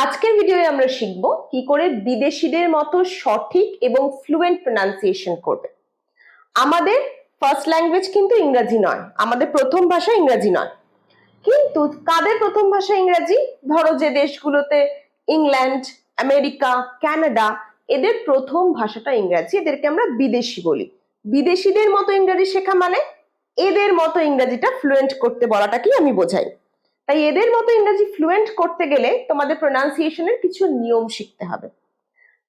আজকের ভিডিওয়ে আমরা শিখব কি করে বিদেশিদের মতো সঠিক এবং ফ্লুয়েন্ট প্রনাউন্সিয়েশন করবে। আমাদের ফার্স্ট ল্যাঙ্গুয়েজ কিন্তু ইংরেজি নয়, আমাদের প্রথম ভাষা ইংরেজি নয়। কিন্তু কাদের প্রথম ভাষা ইংরেজি? ধরো যে দেশগুলোতে ইংল্যান্ড, আমেরিকা, কানাডা, এদের প্রথম ভাষাটা ইংরেজি, এদেরকে আমরা বিদেশি বলি। বিদেশিদের মতো ইংরেজি শেখা মানে এদের মতো ইংরেজিটা ফ্লুয়েন্ট করতে বলাটাকেই আমি বোঝাই। তাই এদের মতো ইংরেজি ফ্লুয়েন্ট করতে গেলে তোমাদের প্রোনাউন্সিয়েশনের কিছু নিয়ম শিখতে হবে।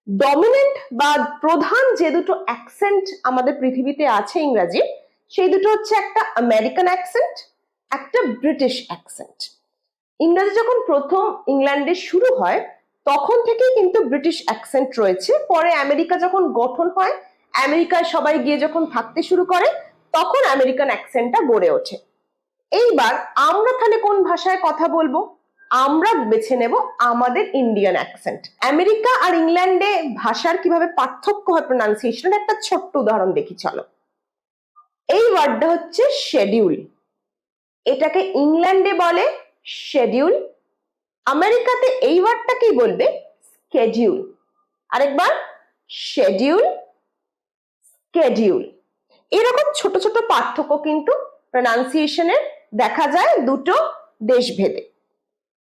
ডমিনেন্ট বা প্রধান যে দুটো অ্যাকসেন্ট আমাদের পৃথিবীতে আছে ইংরেজি, সেই দুটো হচ্ছে একটা আমেরিকান অ্যাকসেন্ট, একটা ব্রিটিশ অ্যাকসেন্ট। ইংরেজি যখন প্রথম ইংল্যান্ডে শুরু হয় তখন থেকেই কিন্তু ব্রিটিশ অ্যাকসেন্ট রয়েছে। পরে আমেরিকা যখন গঠন হয়, আমেরিকায় সবাই গিয়ে যখন থাকতে শুরু করে, তখন আমেরিকান অ্যাকসেন্টটা গড়ে ওঠে। এইবার আমরা তাহলে কোন ভাষায় কথা বলবো? আমরা বেছে নেব আমাদের ইন্ডিয়ান অ্যাকসেন্ট। আমেরিকা আর ইংল্যান্ডে ভাষার কিভাবে পার্থক্য হয় প্রোনাউন্সিয়েশনের একটা ছোট্ট উদাহরণ দেখি চলো। এই ওয়ার্ডটা হচ্ছে শেডিউল, এটাকে ইংল্যান্ডে বলে শেডিউল, আমেরিকাতে এই ওয়ার্ডটাকেই বলবে স্কেডিউল। আরেকবার, শেডিউল, স্কেডিউল। এরকম ছোট ছোট পার্থক্য কিন্তু প্রোনাউন্সিয়েশনের দেখা যায় দুটো দেশভেদে।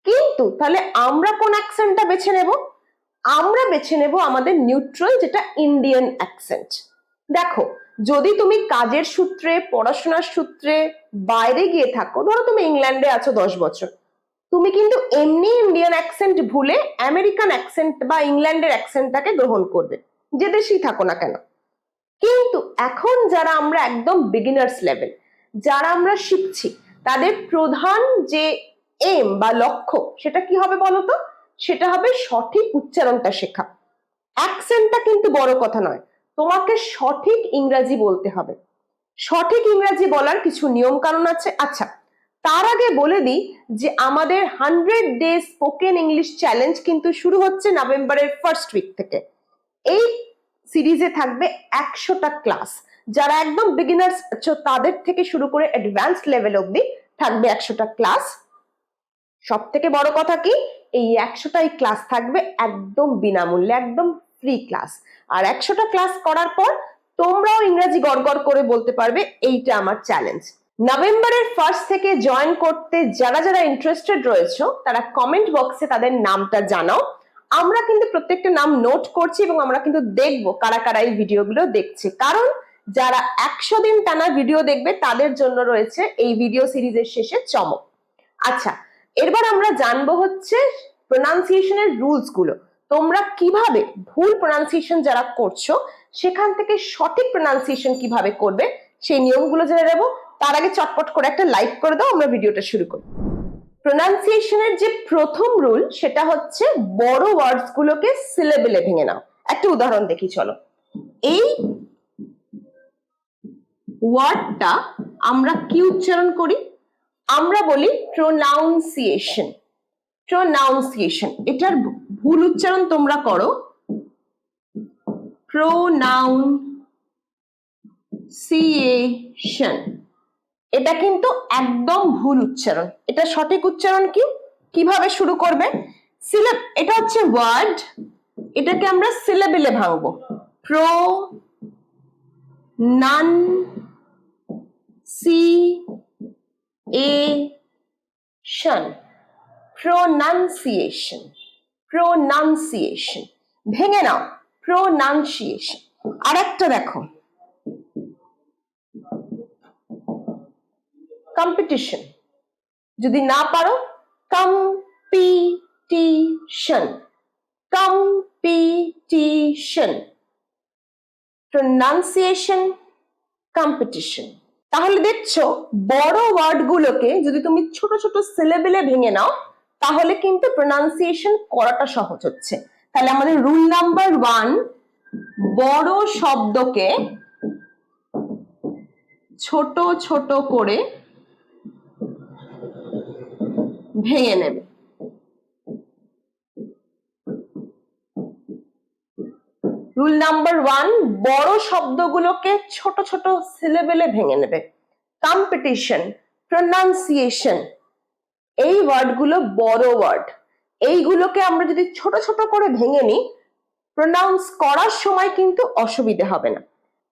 কিন্তু তাহলে আমরা কোন অ্যাকসেন্টটা বেছে নেব? আমরা বেছে নেব আমাদের নিউট্রাল, যেটা ইন্ডিয়ান অ্যাকসেন্ট। দেখো, যদি তুমি কাজের সূত্রে, পড়াশোনার সূত্রে বাইরে গিয়ে থাকো, ধরো তুমি ইংল্যান্ডে আছো 10 বছর, তুমি কিন্তু এমনি ইন্ডিয়ান অ্যাকসেন্ট ভুলে আমেরিকান অ্যাকসেন্ট বা ইংল্যান্ডের অ্যাকসেন্টটাকে গ্রহণ করবে, যে দেশেই থাকো না কেন। কিন্তু এখন যারা আমরা একদম বিগিনার্স লেভেল, যারা আমরা শিখছি, তাদের প্রধান যে এম বা লক্ষ্য সেটা কি হবে বলতো? সেটা হবে সঠিক উচ্চারণটা শেখা। অ্যাকসেন্টটা কিন্তু বড় কথা নয়, তোমাকে সঠিক ইংরেজি বলতে হবে। সঠিক ইংরেজি বলার কিছু নিয়ম কানুন আছে। আচ্ছা, তার আগে বলে দিই যে আমাদের 100 ডেজ স্পোকেন ইংলিশ চ্যালেঞ্জ কিন্তু শুরু হচ্ছে নভেম্বরের ফার্স্ট উইক থেকে। এই সিরিজে থাকবে 100টা ক্লাস। যারা একদম বিগিনার্স আছো তাদের থেকে শুরু করে অ্যাডভান্সড লেভেল অবধি থাকবে 100টা ক্লাস। সব থেকে বড় কথা কি, এই 100টাই ক্লাস থাকবে একদম বিনামূল্যে, একদম ফ্রি ক্লাস। আর 100টা ক্লাস করার পর তোমরাও ইংরেজি গড়গড় করে বলতে পারবে এইটা আমার চ্যালেঞ্জ। নভেম্বরের ফার্স্ট থেকে জয়েন করতে যারা যারা ইন্টারেস্টেড রয়েছে তারা কমেন্ট বক্সে তাদের নামটা জানাও। আমরা কিন্তু প্রত্যেকটা নাম নোট করছি এবং আমরা কিন্তু দেখবো কারা কারা এই ভিডিওগুলো দেখছে। কারণ যারা 100 দিন টানা ভিডিও দেখবে তাদের জন্য রয়েছে এই ভিডিও সিরিজের শেষে চমক। আচ্ছা, এরপর আমরা জানবো হচ্ছে প্রোনাউন্সিয়েশনের রুলস গুলো। তোমরা কিভাবে ভুল প্রোনাউন্সিয়েশন যারা করছো সেখান থেকে সঠিক প্রোনাউন্সিয়েশন কিভাবে করবে সেই নিয়মগুলো জেনে নেবো। তার আগে চটপট করে একটা লাইক করে দাও, আমরা ভিডিওটা শুরু করি। প্রোনাউন্সিয়েশনের যে প্রথম রুল সেটা হচ্ছে বড় ওয়ার্ডস গুলোকে সিলেবেলে ভেঙে নাও। একটা উদাহরণ দেখি চলো। এই ওয়ার্ডটা আমরা কি উচ্চারণ করি? আমরা বলি প্রোনাউন্সিয়েশন। প্রোনাউন্সিয়েশন, এটার ভুল উচ্চারণ তোমরা করো প্রোনাউন্সিয়েশন। এটা কিন্তু একদম ভুল উচ্চারণ। এটা সঠিক উচ্চারণ কি? কিভাবে শুরু করবে? এটা হচ্ছে ওয়ার্ড, এটাকে আমরা সিলেবেলে ভাঙবো। Pronunciation, pronunciation, pronunciation. ভেঙে নাও, প্রোনাউন্সিয়েশন। আরেকটা দেখো, কম্পিটিশন। যদি না পারো, কম্পিটিশন, কম্পিটিশন, প্রোনাউন্সিয়েশন, কম্পিটিশন। তাহলে দেখছো বড় ওয়ার্ড গুলোকে যদি তুমি ছোট ছোট সিলেবেলে ভেঙে নাও তাহলে কিন্তু প্রোনাউন্সিয়েশন করাটা সহজ হচ্ছে। তাহলে আমাদের রুল নাম্বার 1, বড় শব্দকে ছোট ছোট করে ভেঙে নেবে। রুল নাম্বার 1, বড় শব্দগুলোকে ছোট ছোট সিলেবেলে ভেঙে নেবে। কম্পিটিশন, প্রোনাউন্সিয়েশন, এই ওয়ার্ডগুলো বড় ওয়ার্ড, এইগুলোকে আমরা যদি ছোট ছোট করে ভেঙে নিই, প্রোনাউন্স করার সময় কিন্তু অসুবিধে হবে না।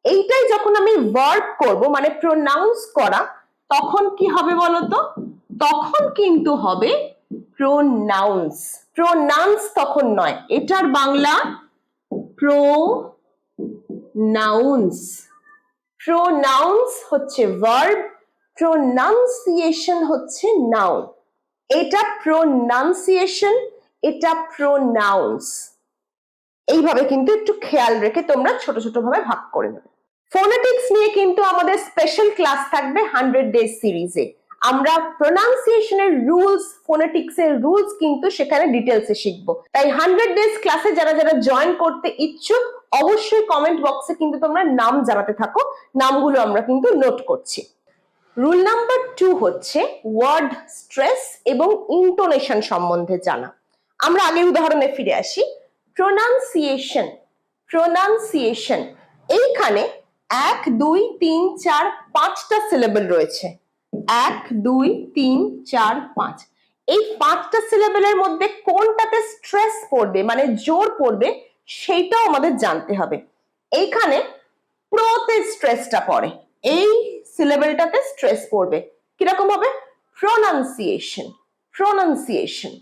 এইটাই যখন আমি ভার্ব করব, মানে প্রোনাউন্স করা, তখন কি হবে বলতো? তখন কিন্তু হবে প্রোনাউন্স। প্রোনাউন্স তখন নয়, এটার বাংলা প্রোনাউন্স। প্রোনাউন্স হচ্ছে ভার্ব, প্রোনাউন্সিয়েশন হচ্ছে নাউন। এটা প্রোনাউন্সিয়েশন, এটা প্রোনাউন্স। এইভাবে কিন্তু একটু খেয়াল রেখে তোমরা ছোট ছোট ভাবে ভাগ করে নেবে। ফোনেটিক্স নিয়ে কিন্তু আমাদের স্পেশাল ক্লাস থাকবে 100 ডেজ সিরিজে। আমরা প্রোনাউন্সিয়েশনের রুলস, ফোনেটিক্স এর রুলস কিন্তু সেখানে ডিটেলসে শিখবো। তাই 100 ডেজ ক্লাসে যারা যারা জয়েন করতে ইচ্ছুক, অবশ্যই কমেন্ট বক্সে কিন্তু তোমরা নাম জানাতে থাকো, নামগুলো আমরা কিন্তু নোট করছি। রুল নাম্বার 2 হচ্ছে ওয়ার্ড স্ট্রেস এবং ইন্টোনেশন সম্বন্ধে জানা। আমরা আগের উদাহরণে ফিরে আসি। প্রোনাউন্সিয়েশন, প্রোনাউন্সিয়েশন, এইখানে 1 2 3 4 5টা সিলেবল রয়েছে। 1 2 3 4 5, এই 5টা সিলেবলের মধ্যে কোনটাতে স্ট্রেস পড়বে, মানে জোর পড়বে, সেইটাও আমাদের জানতে হবে। এইখানে প্রোতে স্ট্রেসটা পড়ে, এই সিলেবলটাতে স্ট্রেস পড়বে। কিরকম হবে? Pronunciation, pronunciation.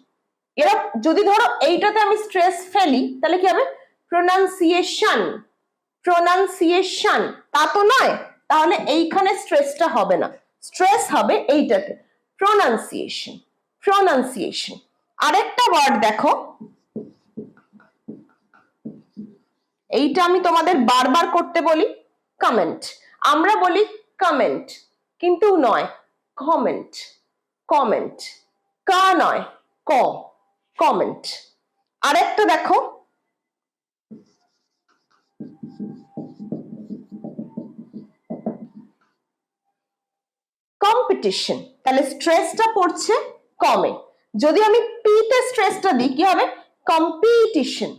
এরা যদি ধরো এইটাতে আমি স্ট্রেস ফেলি, তাহলে কি হবে? Pronunciation, pronunciation. তা তো নয়, তাহলে এইখানে স্ট্রেসটা হবে না, স্ট্রেস হবে এইটাতে, প্রোনাউন্সিয়েশন, প্রোনাউন্সিয়েশন। আরেকটা ওয়ার্ড দেখো, এইটা আমি তোমাদের বারবার করতে বলি, কমেন্ট। আমরা বলি কমেন্ট, কিন্তু নয়, কমেন্ট, কমেন্ট। কা নয়, ক, কমেন্ট। আরেকটা দেখো, কম্পিটিশন। তাহলে স্ট্রেসটা পড়ছে কমে। যদি আমি পি তে স্ট্রেসটা দিই, কি হবে? Competition,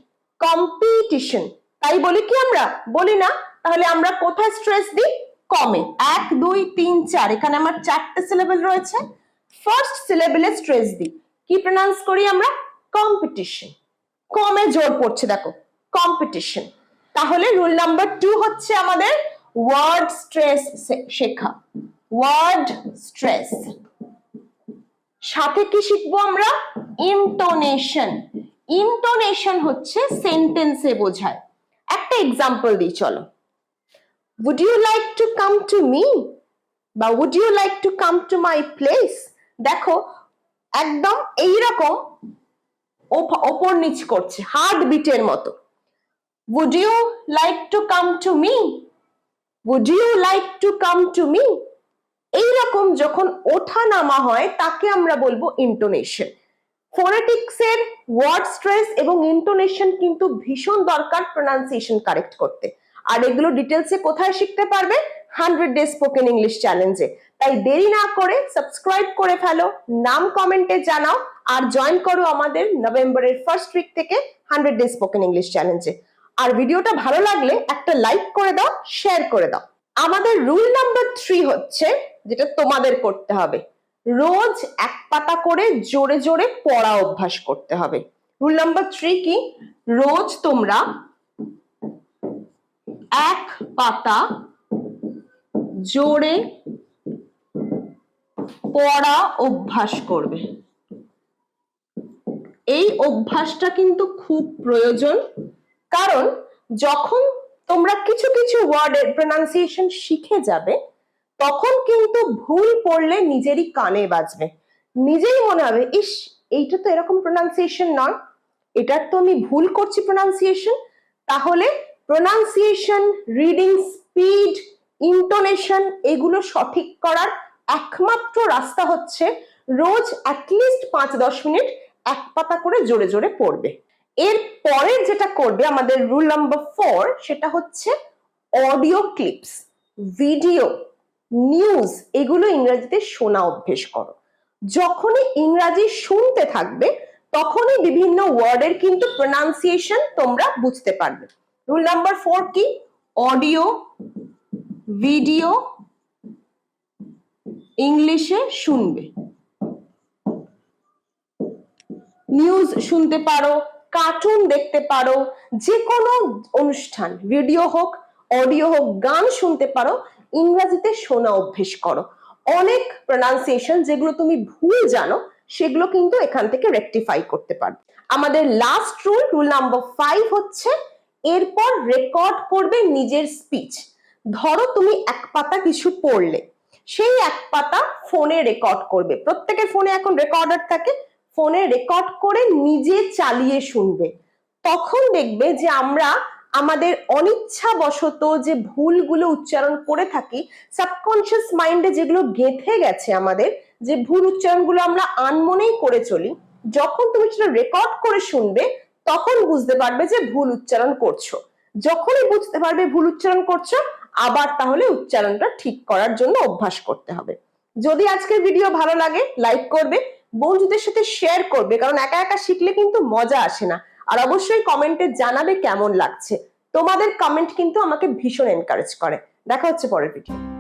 competition. তাই বলি কি? আমরা বলি না। তাহলে আমরা কোথায় স্ট্রেস দিই? কমে। 1 2 3 4, এখানে আমার 4টে সিলেবল রয়েছে, ফার্স্ট সিলেবলে স্ট্রেস দিই। কি প্রনাউন্স করি আমরা? কম্পিটিশন। কমে জোর পড়ছে, দেখো, কম্পিটিশন। তাহলে রুল নাম্বার 2 হচ্ছে আমাদের ওয়ার্ড স্ট্রেস শেখা, ওয়ার্ড স্ট্রেস। সাথে কি শিখবো আমরা? ইন্টোনেশন। ইন্টোনেশন হচ্ছে সেন্টেন্সে বোঝায়। একটা এক্সাম্পল দিই, চলো। would you like to come to me, বা would you like to come to my place? দেখো, একদম এইরকম ওপর নিচ করছে, হার্ট বিটের মতো। would you like to come to me, would you like to come to me? এইরকম যখন ওঠা নামা হয়, তাকে আমরা বলবো ইন্টোনেশন। ফোনেটিক্স এর ওয়ার্ড স্ট্রেস এবং ইন্টোনেশন কিন্তু ভীষণ দরকার প্রোনাউন্সিয়েশন কারেক্ট করতে। আর এগুলো ডিটেলসে কোথায় শিখতে পারবে? 100 ডে স্পোকেন ইংলিশ চ্যালেঞ্জে। তাই দেরি না করে সাবস্ক্রাইব করে ফেলো, নাম কমেন্টে জানাও, আর জয়েন করো আমাদের নভেম্বরের ফার্স্ট উইক থেকে 100 ডে স্পোকেন ইংলিশ চ্যালেঞ্জে। আর ভিডিওটা ভালো লাগলে একটা লাইক করে দাও, শেয়ার করে দাও। আমাদের রুল নাম্বার 3 হচ্ছে, যেটা তোমাদের করতে হবে, রোজ এক পাতা করে জোরে জোরে পড়া অভ্যাস করতে হবে। রুল নাম্বার 3 কি? রোজ তোমরা এক পাতা জোরে পড়া অভ্যাস করবে। এই অভ্যাসটা কিন্তু খুব প্রয়োজন, কারণ যখন তোমরা কিছু কিছু ওয়ার্ডের প্রোনাউন্সিয়েশন শিখে যাবে, তখন কিন্তু ভুল পড়লে নিজেরই কানে বাজবে, নিজেই মনে হবে ইস, এইটা তো এরকম প্রোনাউন্সিয়েশন নয়, এটার তো আমি ভুল করছি প্রোনাউন্সিয়েশন। তাহলে প্রোনাউন্সিয়েশন, রিডিং স্পিড, ইন্টোনেশন, এগুলো সঠিক করার একমাত্র রাস্তা হচ্ছে রোজ অ্যাটলিস্ট 5-10 মিনিট এক পাতা করে জোরে জোরে পড়বে। এর পরের যেটা করবে আমাদের রুল নাম্বার 4, সেটা হচ্ছে অডিও ক্লিপস, ভিডিও, নিউজ, এগুলো ইংরেজিতে শোনা অভ্যেস করো। যখনই ইংরাজি শুনতে থাকবে, তখনই বিভিন্ন ওয়ার্ডের কিন্তু প্রোনাউন্সিয়েশন তোমরা বুঝতে পারবে। রুল নাম্বার 4 কি? অডিও, ভিডিও ইংলিশে শুনবে, নিউজ শুনতে পারো, কার্টুন দেখতে পারো, যে কোনো অনুষ্ঠান, ভিডিও হোক, অডিও হোক, গান শুনতে পারো, ইংরেজিতে শোনা অভ্যেস করো। অনেক প্রোনাউন্সিয়েশন যেগুলো তুমি ভুল জানো সেগুলো কিন্তু এখান থেকে রেকটিফাই করতে পারো। আমাদের লাস্ট রুল নাম্বার 5 হচ্ছে এরপর রেকর্ড করবে নিজের স্পিচ। ধরো তুমি এক পাতা কিছু পড়লে, সেই এক পাতা ফোনে রেকর্ড করবে। প্রত্যেকের ফোনে এখন রেকর্ডার থাকে, ফোনে রেকর্ড করে নিজে চালিয়ে শুনবে। তখন দেখবে যে আমরা আমাদের অনিচ্ছাবশত যে ভুলগুলো উচ্চারণ করে থাকি, সাবকনশিয়াস মাইন্ডে যেগুলো গেঁথে গেছে আমাদের, যে ভুল উচ্চারণগুলো আমরা আনমনেই করে চলি, যখন তুমি সেটা রেকর্ড করে শুনবে তখন বুঝতে পারবে যে ভুল উচ্চারণ করছো। যখনই বুঝতে পারবে ভুল উচ্চারণ করছো, আবার তাহলে উচ্চারণটা ঠিক করার জন্য অভ্যাস করতে হবে। যদি আজকের ভিডিও ভালো লাগে লাইক করবে, বন্ধুদের সাথে শেয়ার করবে, কারণ একা একা শিখলে কিন্তু মজা আসে না। আর অবশ্যই কমেন্টে জানাবে কেমন লাগছে। তোমাদের কমেন্ট কিন্তু আমাকে ভীষণ এনকারেজ করে। দেখা হচ্ছে পরের ভিডিও।